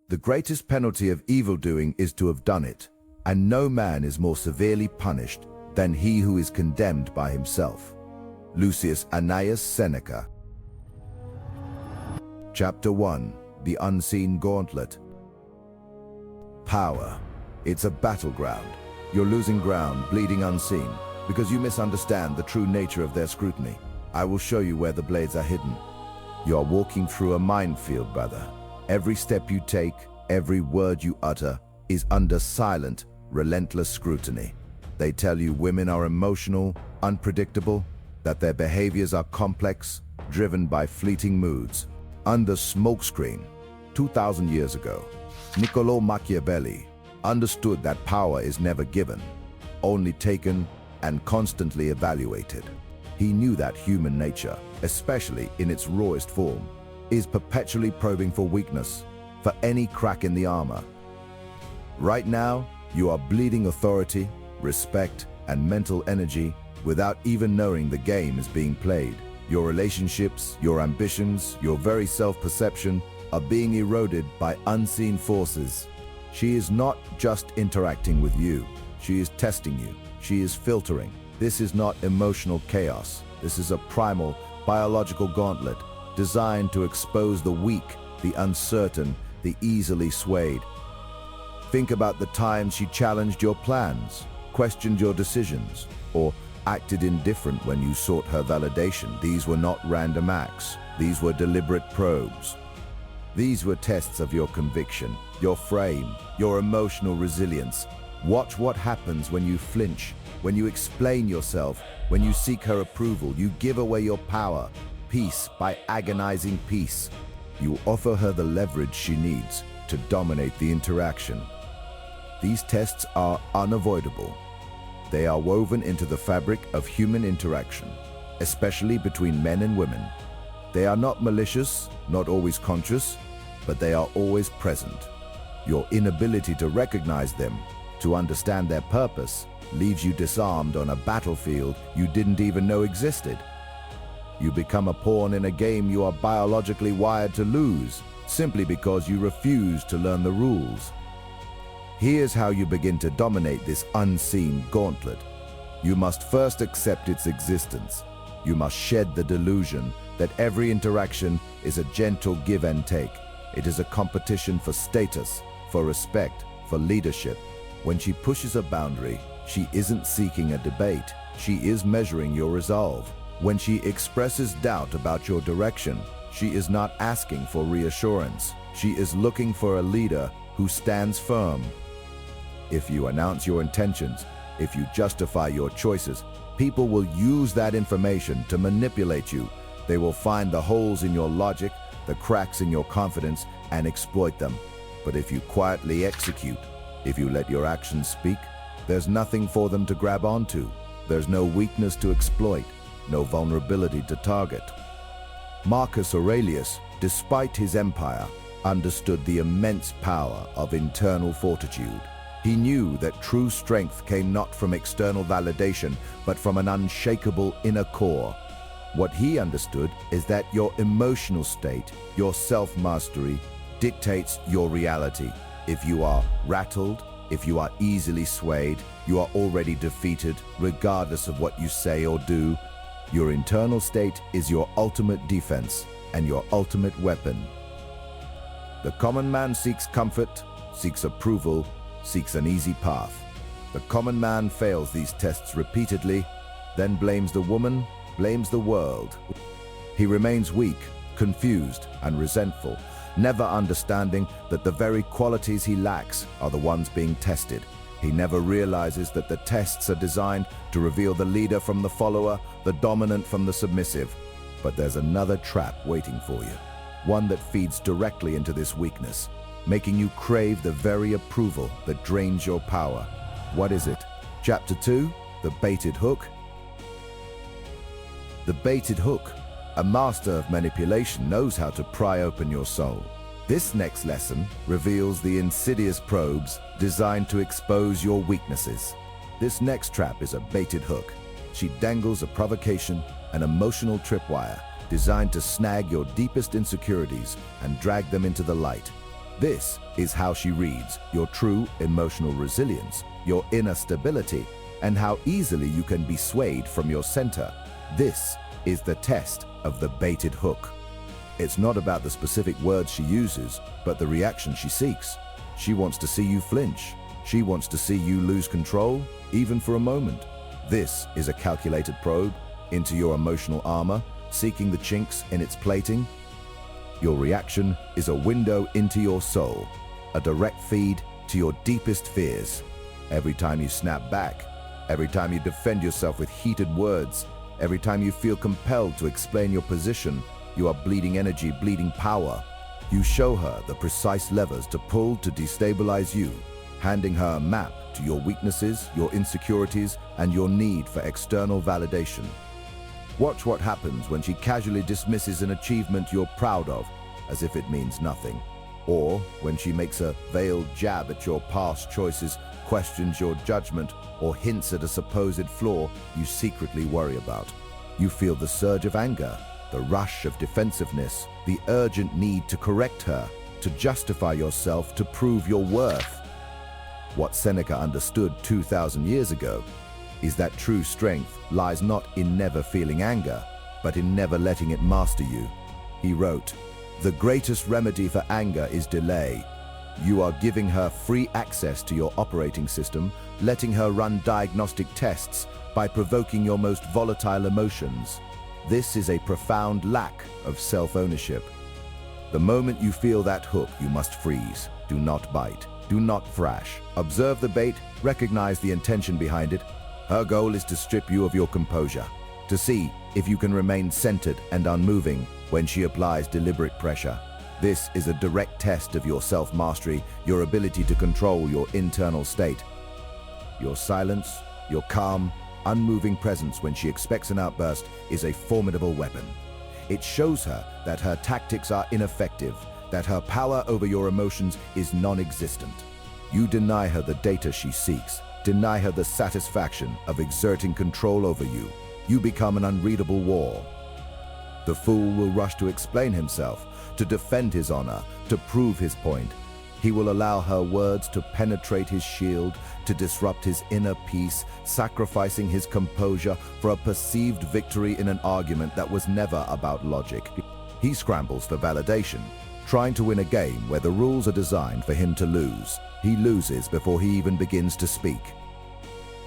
The greatest penalty of evildoing is to have done it, and no man is more severely punished than he who is condemned by himself. Lucius Annaeus Seneca. Chapter 1. The Unseen Gauntlet. Power. It's a battleground. You're losing ground, bleeding unseen, because you misunderstand the true nature of their scrutiny. I will show you where the blades are hidden. You are walking through a minefield, brother. Every step you take, every word you utter, is under silent, relentless scrutiny. They tell you women are emotional, unpredictable, that their behaviors are complex, driven by fleeting moods. Under smokescreen, 2,000 years ago, Niccolò Machiavelli understood that power is never given, only taken and constantly evaluated. He knew that human nature, especially in its rawest form, is perpetually probing for weakness, for any crack in the armor. Right now, you are bleeding authority, respect, and mental energy without even knowing the game is being played. Your relationships, your ambitions, your very self-perception are being eroded by unseen forces. She is not just interacting with you. She is testing you. She is filtering. This is not emotional chaos. This is a primal, biological gauntlet designed to expose the weak, the uncertain, the easily swayed. Think about the times she challenged your plans, questioned your decisions, or acted indifferent when you sought her validation. These were not random acts. These were deliberate probes. These were tests of your conviction, your frame, your emotional resilience. Watch what happens when you flinch, when you explain yourself, when you seek her approval. You give away your power, peace by agonizing peace. You offer her the leverage she needs to dominate the interaction. These tests are unavoidable. They are woven into the fabric of human interaction, especially between men and women. They are not malicious, not always conscious, but they are always present. Your inability to recognize them, to understand their purpose, leaves you disarmed on a battlefield you didn't even know existed. You become a pawn in a game you are biologically wired to lose, simply because you refuse to learn the rules. Here's how you begin to dominate this unseen gauntlet. You must first accept its existence. You must shed the delusion that every interaction is a gentle give and take. It is a competition for status, for respect, for leadership. When she pushes a boundary, she isn't seeking a debate. She is measuring your resolve. When she expresses doubt about your direction, she is not asking for reassurance. She is looking for a leader who stands firm. If you announce your intentions, if you justify your choices, people will use that information to manipulate you. They will find the holes in your logic, the cracks in your confidence, and exploit them. But if you quietly execute, if you let your actions speak, there's nothing for them to grab onto. There's no weakness to exploit, no vulnerability to target. Marcus Aurelius, despite his empire, understood the immense power of internal fortitude. He knew that true strength came not from external validation, but from an unshakable inner core. What he understood is that your emotional state, your self-mastery, dictates your reality. If you are rattled, if you are easily swayed, you are already defeated, regardless of what you say or do. Your internal state is your ultimate defense and your ultimate weapon. The common man seeks comfort, seeks approval, seeks an easy path. The common man fails these tests repeatedly, then blames the woman, blames the world. He remains weak, confused, and resentful, never understanding that the very qualities he lacks are the ones being tested. He never realizes that the tests are designed to reveal the leader from the follower, the dominant from the submissive. But there's another trap waiting for you, one that feeds directly into this weakness, making you crave the very approval that drains your power. What is it? Chapter 2, The Baited Hook. The baited hook. A master of manipulation knows how to pry open your soul. This next lesson reveals the insidious probes designed to expose your weaknesses. This next trap is a baited hook. She dangles a provocation, an emotional tripwire designed to snag your deepest insecurities and drag them into the light. This is how she reads your true emotional resilience, your inner stability, and how easily you can be swayed from your center. This is the test of the baited hook. It's not about the specific words she uses, but the reaction she seeks. She wants to see you flinch. She wants to see you lose control, even for a moment. This is a calculated probe into your emotional armor, seeking the chinks in its plating. Your reaction is a window into your soul, a direct feed to your deepest fears. Every time you snap back, every time you defend yourself with heated words, every time you feel compelled to explain your position, you are bleeding energy, bleeding power. You show her the precise levers to pull to destabilize you, handing her a map to your weaknesses, your insecurities, and your need for external validation. Watch what happens when she casually dismisses an achievement you're proud of as if it means nothing. Or when she makes a veiled jab at your past choices, questions your judgment, or hints at a supposed flaw you secretly worry about. You feel the surge of anger, the rush of defensiveness, the urgent need to correct her, to justify yourself, to prove your worth. What Seneca understood 2,000 years ago is that true strength lies not in never feeling anger, but in never letting it master you. He wrote, "The greatest remedy for anger is delay. You are giving her free access to your operating system, letting her run diagnostic tests by provoking your most volatile emotions. This is a profound lack of self-ownership. The moment you feel that hook, you must freeze. Do not bite. Do not thrash. Observe the bait, recognize the intention behind it. Her goal is to strip you of your composure, to see if you can remain centered and unmoving when she applies deliberate pressure. This is a direct test of your self-mastery, your ability to control your internal state. Your silence, your calm, unmoving presence when she expects an outburst is a formidable weapon. It shows her that her tactics are ineffective, that her power over your emotions is non-existent. You deny her the data she seeks, deny her the satisfaction of exerting control over you. You become an unreadable wall. The fool will rush to explain himself, to defend his honor, to prove his point. He will allow her words to penetrate his shield, to disrupt his inner peace, sacrificing his composure for a perceived victory in an argument that was never about logic. He scrambles for validation, trying to win a game where the rules are designed for him to lose. He loses before he even begins to speak.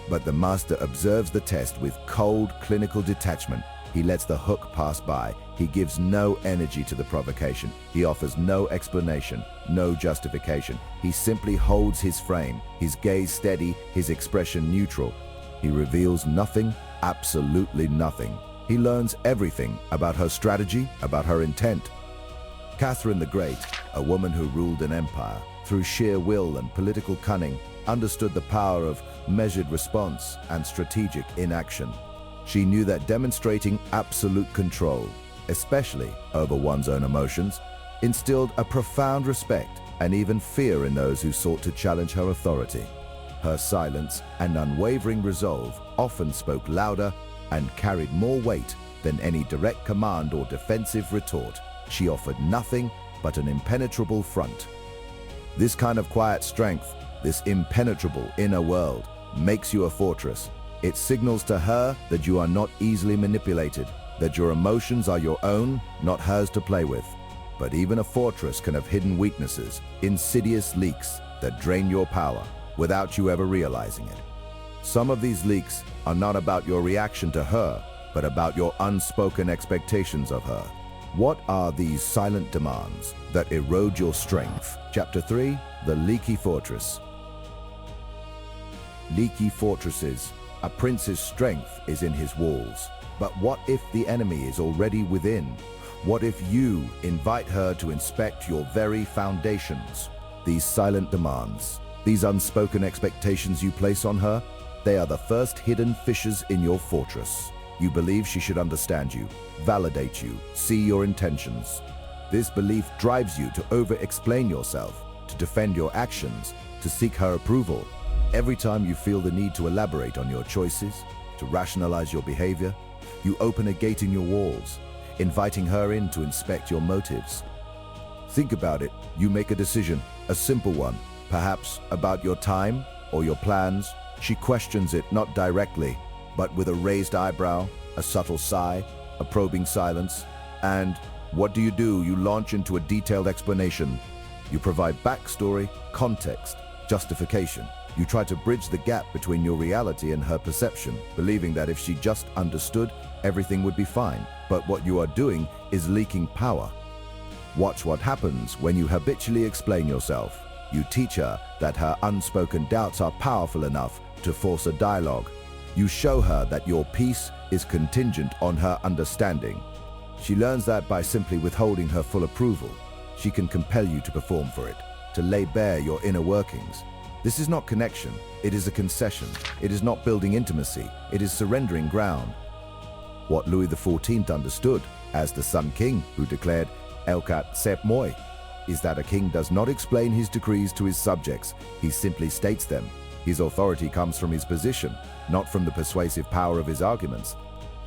But the master observes the test with cold, clinical detachment. He lets the hook pass by. He gives no energy to the provocation. He offers no explanation, no justification. He simply holds his frame, his gaze steady, his expression neutral. He reveals nothing, absolutely nothing. He learns everything about her strategy, about her intent. Catherine the Great, a woman who ruled an empire, through sheer will and political cunning, understood the power of measured response and strategic inaction. She knew that demonstrating absolute control, especially over one's own emotions, instilled a profound respect and even fear in those who sought to challenge her authority. Her silence and unwavering resolve often spoke louder and carried more weight than any direct command or defensive retort. She offered nothing but an impenetrable front. This kind of quiet strength, this impenetrable inner world, makes you a fortress. It signals to her that you are not easily manipulated, that your emotions are your own, not hers to play with. But even a fortress can have hidden weaknesses, insidious leaks that drain your power without you ever realizing it. Some of these leaks are not about your reaction to her, but about your unspoken expectations of her. What are these silent demands that erode your strength? Chapter 3, The Leaky Fortress. Leaky fortresses. A prince's strength is in his walls. But what if the enemy is already within? What if you invite her to inspect your very foundations? These silent demands, these unspoken expectations you place on her, they are the first hidden fissures in your fortress. You believe she should understand you, validate you, see your intentions. This belief drives you to over-explain yourself, to defend your actions, to seek her approval. Every time you feel the need to elaborate on your choices, to rationalize your behavior, you open a gate in your walls, inviting her in to inspect your motives. Think about it. You make a decision, a simple one, perhaps about your time or your plans. She questions it not directly, but with a raised eyebrow, a subtle sigh, a probing silence. And what do? You launch into a detailed explanation. You provide backstory, context, justification. You try to bridge the gap between your reality and her perception, believing that if she just understood, everything would be fine. But what you are doing is leaking power. Watch what happens when you habitually explain yourself. You teach her that her unspoken doubts are powerful enough to force a dialogue. You show her that your peace is contingent on her understanding. She learns that by simply withholding her full approval, she can compel you to perform for it, to lay bare your inner workings. This is not connection, it is a concession. It is not building intimacy, it is surrendering ground. What Louis XIV understood as the Sun King, who declared "Elcat sep moi," is that a king does not explain his decrees to his subjects, he simply states them. His authority comes from his position, not from the persuasive power of his arguments.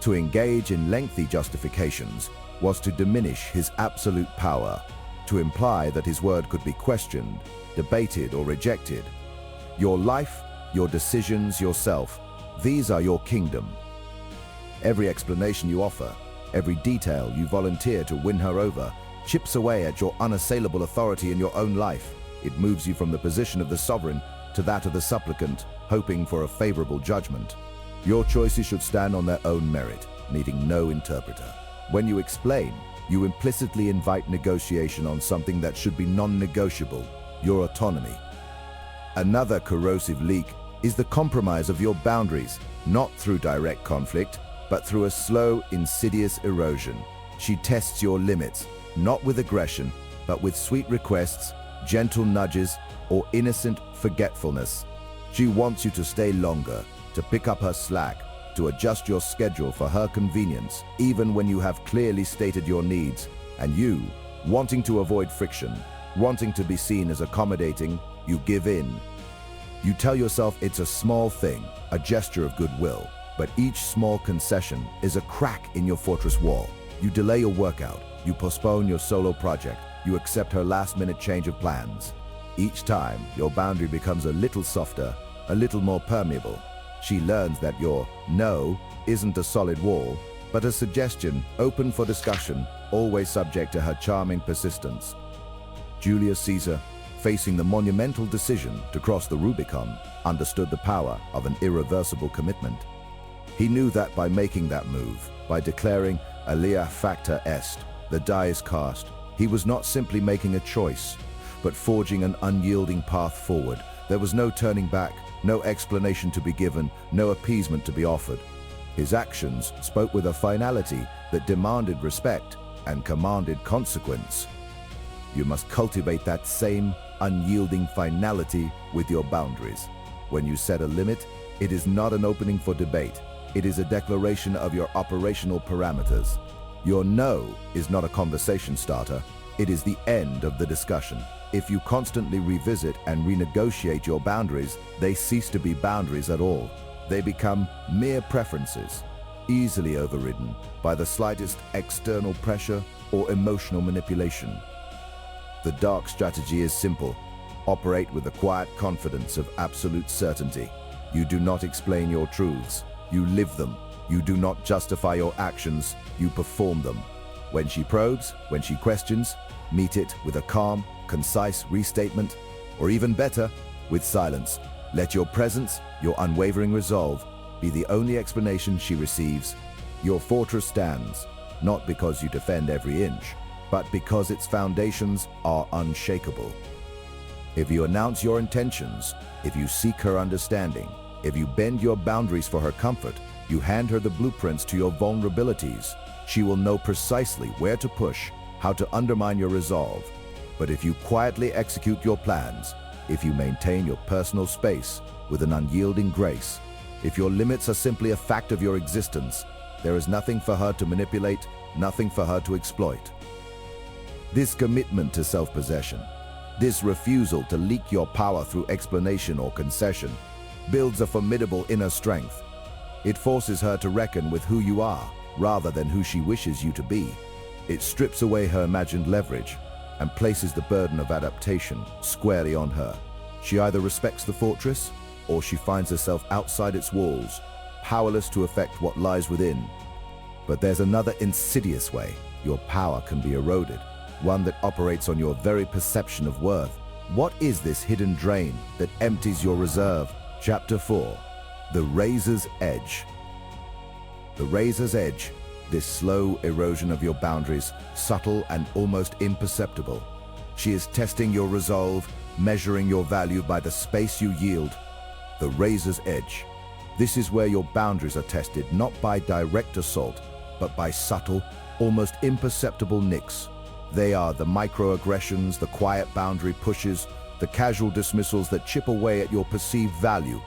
To engage in lengthy justifications was to diminish his absolute power, to imply that his word could be questioned, debated, or rejected. Your life, your decisions, yourself, these are your kingdom. Every explanation you offer, every detail you volunteer to win her over, chips away at your unassailable authority in your own life. It moves you from the position of the sovereign to that of the supplicant, hoping for a favorable judgment. Your choices should stand on their own merit, needing no interpreter. When you explain, you implicitly invite negotiation on something that should be non-negotiable, your autonomy. Another corrosive leak is the compromise of your boundaries, not through direct conflict, but through a slow, insidious erosion. She tests your limits, not with aggression, but with sweet requests, gentle nudges, or innocent forgetfulness. She wants you to stay longer, to pick up her slack, to adjust your schedule for her convenience, even when you have clearly stated your needs, and you, wanting to avoid friction, wanting to be seen as accommodating, you give in. You tell yourself it's a small thing, a gesture of goodwill, but each small concession is a crack in your fortress wall. You delay your workout, you postpone your solo project, you accept her last-minute change of plans. Each time, your boundary becomes a little softer, a little more permeable. She learns that your no isn't a solid wall, but a suggestion open for discussion, always subject to her charming persistence. Julius Caesar, facing the monumental decision to cross the Rubicon, understood the power of an irreversible commitment. He knew that by making that move, by declaring alia facta est, the die is cast, he was not simply making a choice, but forging an unyielding path forward. There was no turning back, no explanation to be given, no appeasement to be offered. His actions spoke with a finality that demanded respect and commanded consequence. You must cultivate that same unyielding finality with your boundaries. When you set a limit, it is not an opening for debate. It is a declaration of your operational parameters. Your no is not a conversation starter. It is the end of the discussion. If you constantly revisit and renegotiate your boundaries, they cease to be boundaries at all. They become mere preferences, easily overridden by the slightest external pressure or emotional manipulation. The dark strategy is simple. Operate with the quiet confidence of absolute certainty. You do not explain your truths. You live them. You do not justify your actions. You perform them. When she probes, when she questions, meet it with a calm, concise restatement, or even better, with silence. Let your presence, your unwavering resolve, be the only explanation she receives. Your fortress stands, not because you defend every inch, but because its foundations are unshakable. If you announce your intentions, if you seek her understanding, if you bend your boundaries for her comfort, you hand her the blueprints to your vulnerabilities, she will know precisely where to push, how to undermine your resolve. But if you quietly execute your plans, if you maintain your personal space with an unyielding grace, if your limits are simply a fact of your existence, there is nothing for her to manipulate, nothing for her to exploit. This commitment to self-possession, this refusal to leak your power through explanation or concession, builds a formidable inner strength. It forces her to reckon with who you are, rather than who she wishes you to be. It strips away her imagined leverage, and places the burden of adaptation squarely on her. She either respects the fortress, or she finds herself outside its walls, powerless to affect what lies within. But there's another insidious way your power can be eroded, one that operates on your very perception of worth. What is this hidden drain that empties your reserve? Chapter 4. The Razor's Edge. The Razor's Edge, this slow erosion of your boundaries, subtle and almost imperceptible. She is testing your resolve, measuring your value by the space you yield. The Razor's Edge. This is where your boundaries are tested, not by direct assault, but by subtle, almost imperceptible nicks. They are the microaggressions, the quiet boundary pushes, the casual dismissals that chip away at your perceived value.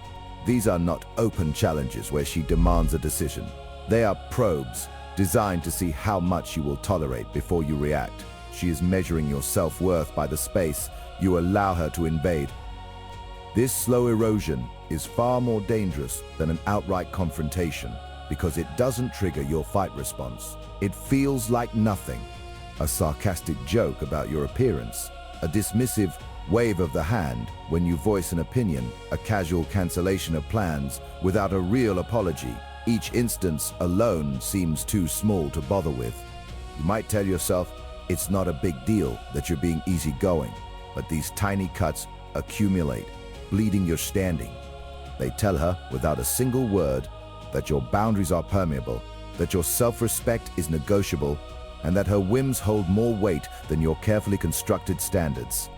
These are not open challenges where she demands a decision. They are probes, designed to see how much you will tolerate before you react. She is measuring your self-worth by the space you allow her to invade. This slow erosion is far more dangerous than an outright confrontation because it doesn't trigger your fight response. It feels like nothing. A sarcastic joke about your appearance, a dismissive wave of the hand when you voice an opinion, a casual cancellation of plans without a real apology. Each instance alone seems too small to bother with. You might tell yourself it's not a big deal that you're being easygoing, but these tiny cuts accumulate, bleeding your standing. They tell her, without a single word, that your boundaries are permeable, that your self-respect is negotiable, and that her whims hold more weight than your carefully constructed standards.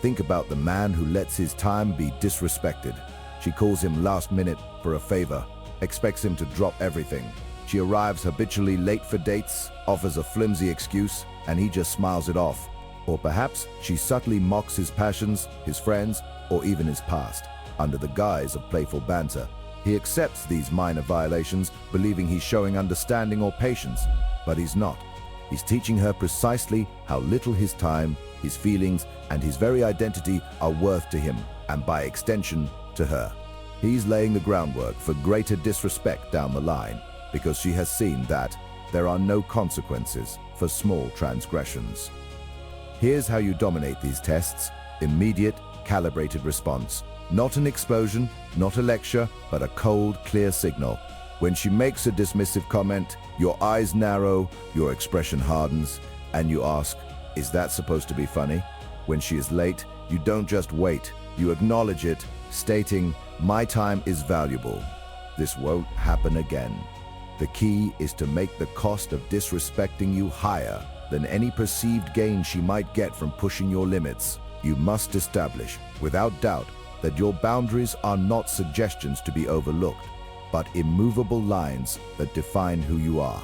Think about the man who lets his time be disrespected. She calls him last minute for a favor, expects him to drop everything. She arrives habitually late for dates, offers a flimsy excuse, and he just smiles it off. Or perhaps she subtly mocks his passions, his friends, or even his past, under the guise of playful banter. He accepts these minor violations, believing he's showing understanding or patience, but he's not. He's teaching her precisely how little his time, his feelings, and his very identity are worth to him, and by extension, to her. He's laying the groundwork for greater disrespect down the line, because she has seen that there are no consequences for small transgressions. Here's how you dominate these tests: immediate, calibrated response. Not an explosion, not a lecture, but a cold, clear signal. When she makes a dismissive comment, your eyes narrow, your expression hardens, and you ask, is that supposed to be funny? When she is late, you don't just wait, you acknowledge it, stating, my time is valuable. This won't happen again. The key is to make the cost of disrespecting you higher than any perceived gain she might get from pushing your limits. You must establish, without doubt, that your boundaries are not suggestions to be overlooked, but immovable lines that define who you are.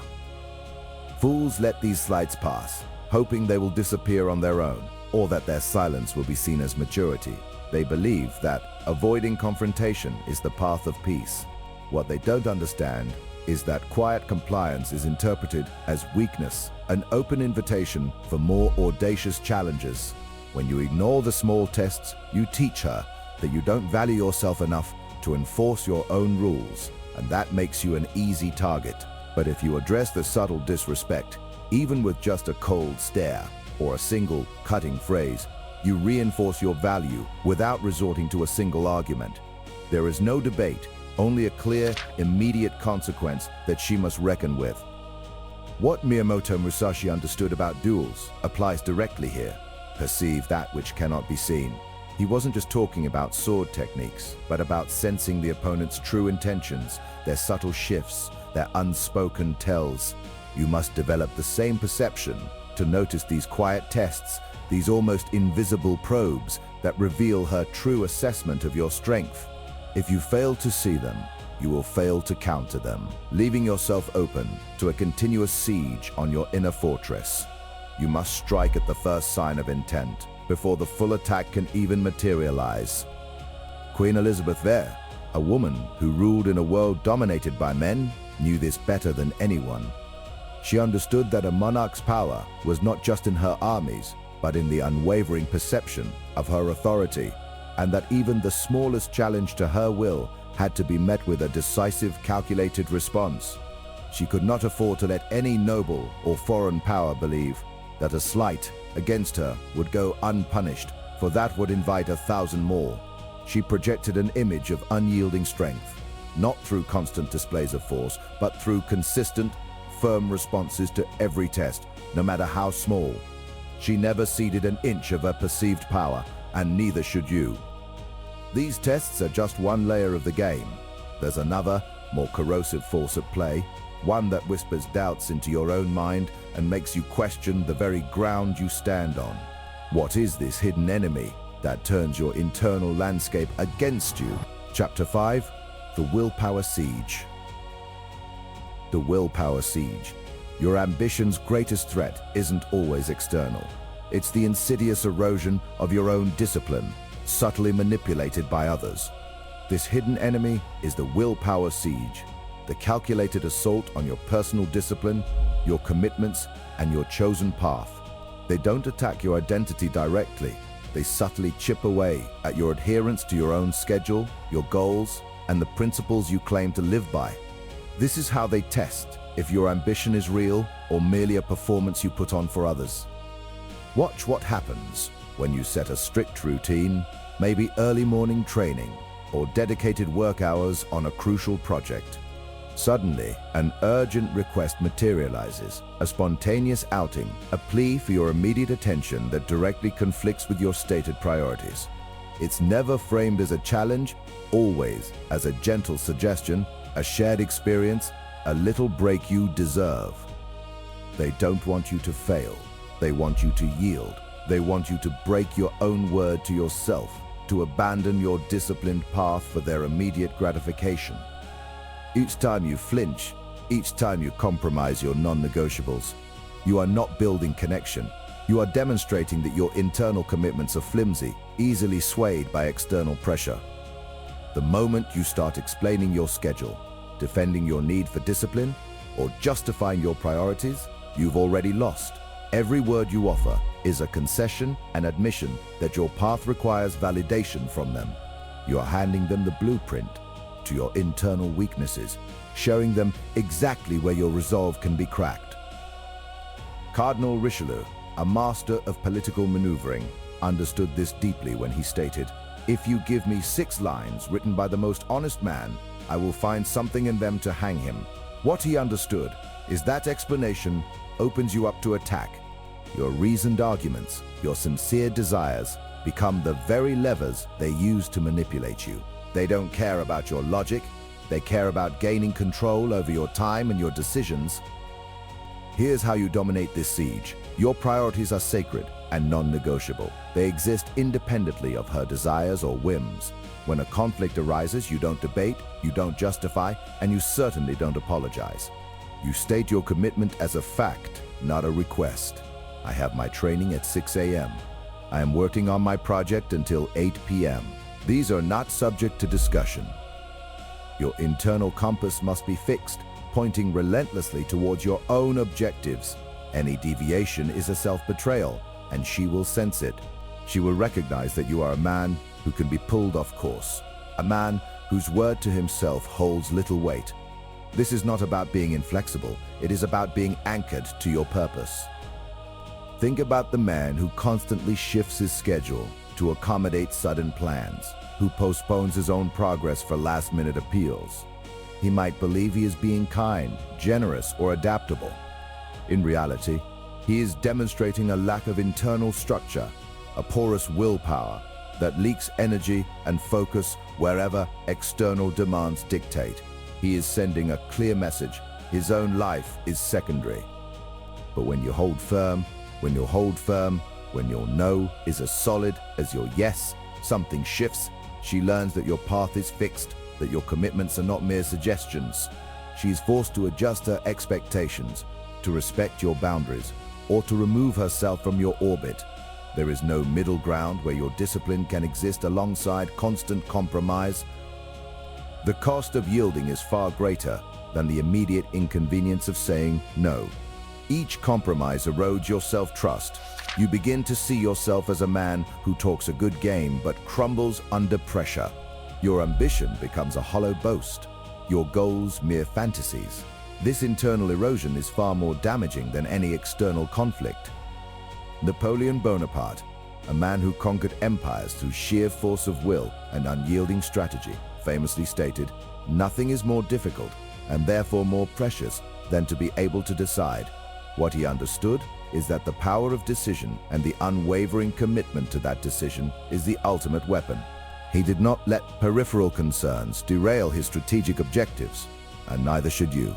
Fools let these slights pass, hoping they will disappear on their own, or that their silence will be seen as maturity. They believe that avoiding confrontation is the path of peace. What they don't understand is that quiet compliance is interpreted as weakness, an open invitation for more audacious challenges. When you ignore the small tests, you teach her that you don't value yourself enough to enforce your own rules, and that makes you an easy target. But if you address the subtle disrespect, even with just a cold stare or a single cutting phrase, you reinforce your value without resorting to a single argument. There is no debate, only a clear, immediate consequence that she must reckon with. What Miyamoto Musashi understood about duels applies directly here. Perceive that which cannot be seen. He wasn't just talking about sword techniques, but about sensing the opponent's true intentions, their subtle shifts, their unspoken tells. You must develop the same perception to notice these quiet tests, these almost invisible probes that reveal her true assessment of your strength. If you fail to see them, you will fail to counter them, leaving yourself open to a continuous siege on your inner fortress. You must strike at the first sign of intent, before the full attack can even materialize. Queen Elizabeth there, a woman who ruled in a world dominated by men, knew this better than anyone. She understood that a monarch's power was not just in her armies, but in the unwavering perception of her authority, and that even the smallest challenge to her will had to be met with a decisive, calculated response. She could not afford to let any noble or foreign power believe, that a slight against her would go unpunished, for that would invite 1,000 more. She projected an image of unyielding strength, not through constant displays of force, but through consistent, firm responses to every test, no matter how small. She never ceded an inch of her perceived power, and neither should you. These tests are just one layer of the game. There's another, more corrosive force at play, one that whispers doubts into your own mind and makes you question the very ground you stand on. What is this hidden enemy that turns your internal landscape against you? Chapter 5, The Willpower Siege. The willpower siege. Your ambition's greatest threat isn't always external. It's the insidious erosion of your own discipline, subtly manipulated by others. This hidden enemy is the willpower siege, the calculated assault on your personal discipline, your commitments, and your chosen path. They don't attack your identity directly. They subtly chip away at your adherence to your own schedule, your goals, and the principles you claim to live by. This is how they test if your ambition is real or merely a performance you put on for others. Watch what happens when you set a strict routine, maybe early morning training, or dedicated work hours on a crucial project. Suddenly, an urgent request materializes, a spontaneous outing, a plea for your immediate attention that directly conflicts with your stated priorities. It's never framed as a challenge, always as a gentle suggestion, a shared experience, a little break you deserve. They don't want you to fail. They want you to yield. They want you to break your own word to yourself, to abandon your disciplined path for their immediate gratification. Each time you flinch, each time you compromise your non-negotiables, you are not building connection. You are demonstrating that your internal commitments are flimsy, easily swayed by external pressure. The moment you start explaining your schedule, defending your need for discipline, or justifying your priorities, you've already lost. Every word you offer is a concession and admission that your path requires validation from them. You are handing them the blueprint to your internal weaknesses, showing them exactly where your resolve can be cracked. Cardinal Richelieu, a master of political maneuvering, understood this deeply when he stated, "If you give me 6 lines written by the most honest man, I will find something in them to hang him." What he understood is that explanation opens you up to attack. Your reasoned arguments, your sincere desires, become the very levers they use to manipulate you. They don't care about your logic, they care about gaining control over your time and your decisions. Here's how you dominate this siege. Your priorities are sacred and non-negotiable. They exist independently of her desires or whims. When a conflict arises, you don't debate, you don't justify, and you certainly don't apologize. You state your commitment as a fact, not a request. I have my training at 6 a.m. I am working on my project until 8 p.m. These are not subject to discussion. Your internal compass must be fixed, pointing relentlessly towards your own objectives. Any deviation is a self-betrayal, and she will sense it. She will recognize that you are a man who can be pulled off course, a man whose word to himself holds little weight. This is not about being inflexible, it is about being anchored to your purpose. Think about the man who constantly shifts his schedule to accommodate sudden plans, who postpones his own progress for last-minute appeals. He might believe he is being kind, generous, or adaptable. In reality, he is demonstrating a lack of internal structure, a porous willpower that leaks energy and focus wherever external demands dictate. He is sending a clear message. His own life is secondary. But when you hold firm, when your no is as solid as your yes, something shifts. She learns that your path is fixed, that your commitments are not mere suggestions. She is forced to adjust her expectations, to respect your boundaries, or to remove herself from your orbit. There is no middle ground where your discipline can exist alongside constant compromise. The cost of yielding is far greater than the immediate inconvenience of saying no. Each compromise erodes your self-trust. You begin to see yourself as a man who talks a good game but crumbles under pressure. Your ambition becomes a hollow boast, your goals mere fantasies. This internal erosion is far more damaging than any external conflict. Napoleon Bonaparte, a man who conquered empires through sheer force of will and unyielding strategy, famously stated, "Nothing is more difficult and therefore more precious than to be able to decide." What he understood is that the power of decision and the unwavering commitment to that decision is the ultimate weapon. He did not let peripheral concerns derail his strategic objectives, and neither should you.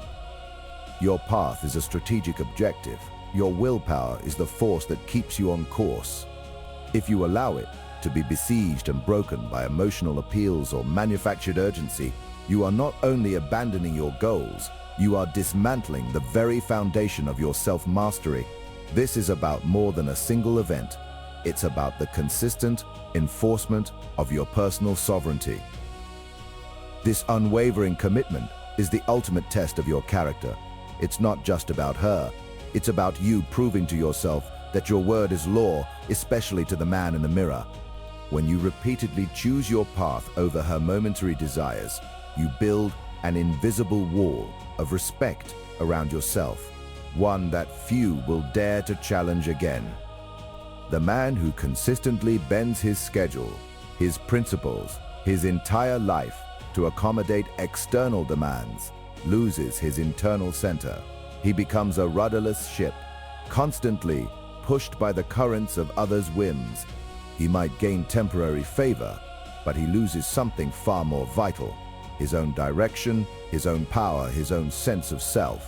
Your path is a strategic objective. Your willpower is the force that keeps you on course. If you allow it to be besieged and broken by emotional appeals or manufactured urgency, you are not only abandoning your goals, you are dismantling the very foundation of your self-mastery. This is about more than a single event. It's about the consistent enforcement of your personal sovereignty. This unwavering commitment is the ultimate test of your character. It's not just about her. It's about you proving to yourself that your word is law, especially to the man in the mirror. When you repeatedly choose your path over her momentary desires, you build an invisible wall of respect around yourself, one that few will dare to challenge again. The man who consistently bends his schedule, his principles, his entire life to accommodate external demands, loses his internal center. He becomes a rudderless ship, constantly pushed by the currents of others' whims. He might gain temporary favor, but he loses something far more vital: his own direction, his own power, his own sense of self.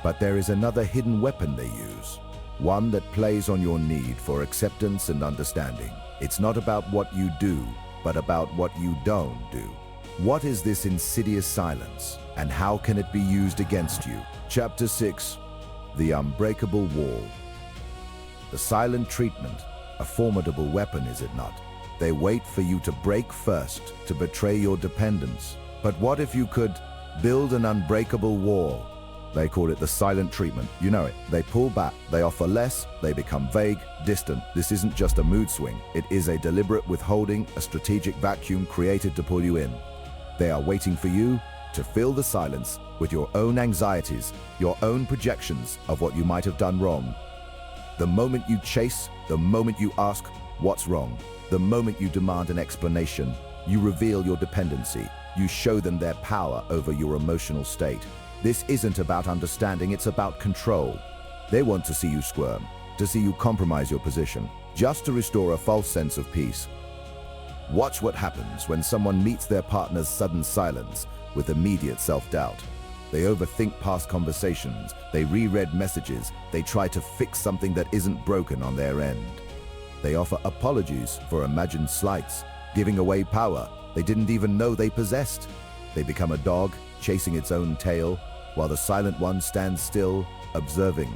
But there is another hidden weapon they use, one that plays on your need for acceptance and understanding. It's not about what you do, but about what you don't do. What is this insidious silence, and how can it be used against you? Chapter 6. The Unbreakable Wall. The silent treatment, a formidable weapon, is it not? They wait for you to break first, to betray your dependence. But what if you could build an unbreakable wall? They call it the silent treatment. You know it. They pull back, they offer less, they become vague, distant. This isn't just a mood swing. It is a deliberate withholding, a strategic vacuum created to pull you in. They are waiting for you to fill the silence with your own anxieties, your own projections of what you might have done wrong. The moment you chase, the moment you ask, "What's wrong?" The moment you demand an explanation, you reveal your dependency. You show them their power over your emotional state. This isn't about understanding, it's about control. They want to see you squirm, to see you compromise your position, just to restore a false sense of peace. Watch what happens when someone meets their partner's sudden silence with immediate self-doubt. They overthink past conversations, they reread messages, they try to fix something that isn't broken on their end. They offer apologies for imagined slights, giving away power they didn't even know they possessed. They become a dog, chasing its own tail, while the silent one stands still, observing.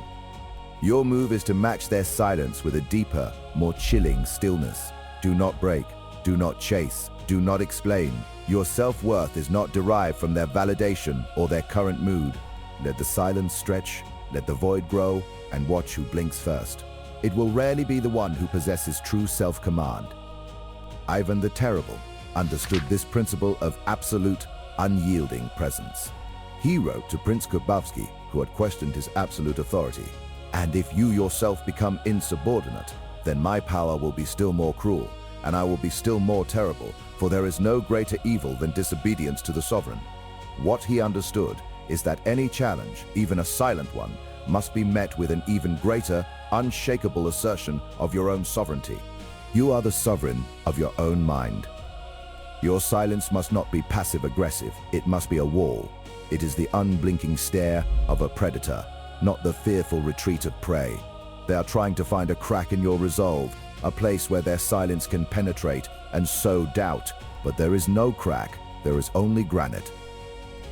Your move is to match their silence with a deeper, more chilling stillness. Do not break, do not chase, do not explain. Your self-worth is not derived from their validation or their current mood. Let the silence stretch, let the void grow, and watch who blinks first. It will rarely be the one who possesses true self-command. Ivan the Terrible understood this principle of absolute, unyielding presence. He wrote to Prince Kubavsky, who had questioned his absolute authority, "And if you yourself become insubordinate, then my power will be still more cruel, and I will be still more terrible, for there is no greater evil than disobedience to the sovereign." What he understood is that any challenge, even a silent one, must be met with an even greater, unshakable assertion of your own sovereignty. You are the sovereign of your own mind. Your silence must not be passive-aggressive, it must be a wall. It is the unblinking stare of a predator, not the fearful retreat of prey. They are trying to find a crack in your resolve, a place where their silence can penetrate and sow doubt. But there is no crack, there is only granite.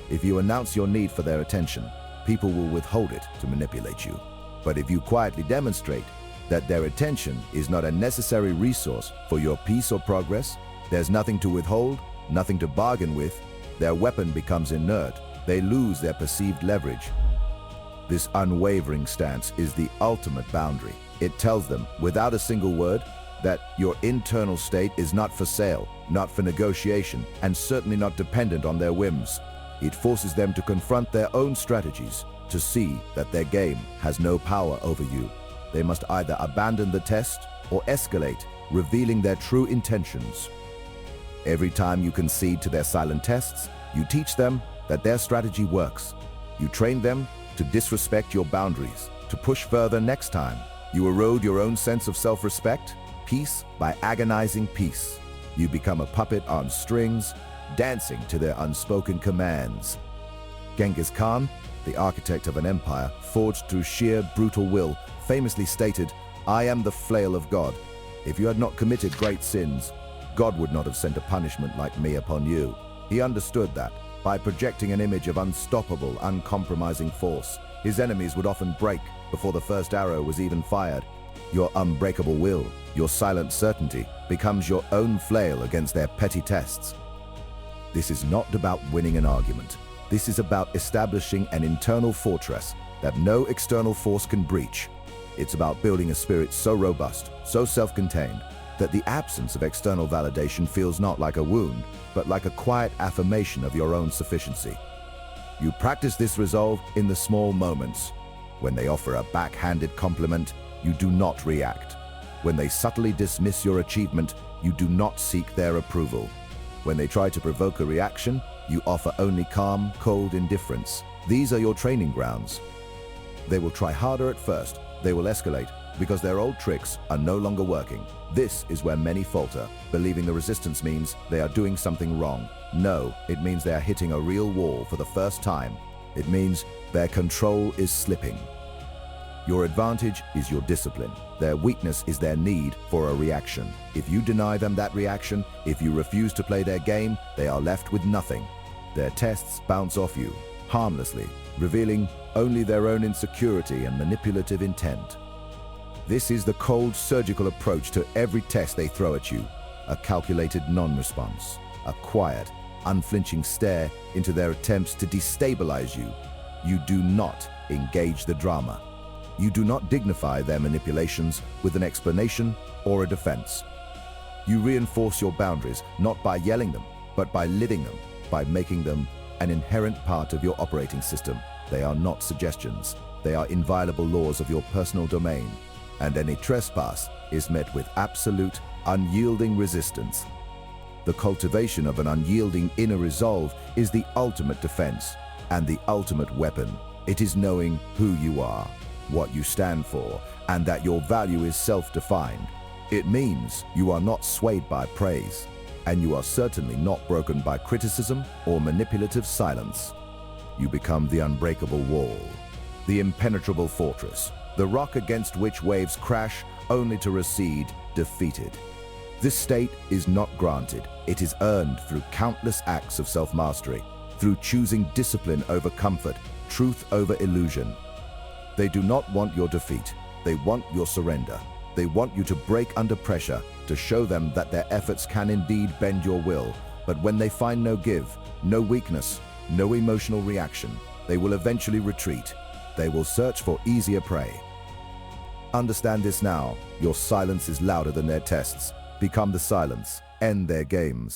If you announce your need for their attention, people will withhold it to manipulate you. But if you quietly demonstrate that their attention is not a necessary resource for your peace or progress, there's nothing to withhold, nothing to bargain with, their weapon becomes inert, they lose their perceived leverage. This unwavering stance is the ultimate boundary. It tells them, without a single word, that your internal state is not for sale, not for negotiation, and certainly not dependent on their whims. It forces them to confront their own strategies, to see that their game has no power over you. They must either abandon the test or escalate, revealing their true intentions. Every time you concede to their silent tests, you teach them that their strategy works. You train them to disrespect your boundaries, to push further next time. You erode your own sense of self-respect, piece by agonizing piece. You become a puppet on strings, dancing to their unspoken commands. Genghis Khan, the architect of an empire forged through sheer brutal will, famously stated, "I am the flail of God. If you had not committed great sins, God would not have sent a punishment like me upon you." He understood that, by projecting an image of unstoppable, uncompromising force, his enemies would often break before the first arrow was even fired. Your unbreakable will, your silent certainty, becomes your own flail against their petty tests. This is not about winning an argument. This is about establishing an internal fortress that no external force can breach. It's about building a spirit so robust, so self-contained, that the absence of external validation feels not like a wound, but like a quiet affirmation of your own sufficiency. You practice this resolve in the small moments. When they offer a backhanded compliment, you do not react. When they subtly dismiss your achievement, you do not seek their approval. When they try to provoke a reaction, you offer only calm, cold indifference. These are your training grounds. They will try harder at first. They will escalate because their old tricks are no longer working. This is where many falter, believing the resistance means they are doing something wrong. No, it means they are hitting a real wall for the first time. It means their control is slipping. Your advantage is your discipline. Their weakness is their need for a reaction. If you deny them that reaction, if you refuse to play their game, they are left with nothing. Their tests bounce off you, harmlessly, revealing only their own insecurity and manipulative intent. This is the cold, surgical approach to every test they throw at you, a calculated non-response, a quiet, unflinching stare into their attempts to destabilize you. You do not engage the drama. You do not dignify their manipulations with an explanation or a defense. You reinforce your boundaries not by yelling them, but by living them, by making them an inherent part of your operating system. They are not suggestions. They are inviolable laws of your personal domain, and any trespass is met with absolute, unyielding resistance. The cultivation of an unyielding inner resolve is the ultimate defense and the ultimate weapon. It is knowing who you are, what you stand for, and that your value is self-defined. It means you are not swayed by praise, and you are certainly not broken by criticism or manipulative silence. You become the unbreakable wall, the impenetrable fortress, the rock against which waves crash only to recede defeated. This state is not granted. It is earned through countless acts of self-mastery, through choosing discipline over comfort, truth over illusion. They do not want your defeat. They want your surrender. They want you to break under pressure, to show them that their efforts can indeed bend your will. But when they find no give, no weakness, no emotional reaction, they will eventually retreat. They will search for easier prey. Understand this now. Your silence is louder than their tests. Become the silence. End their games.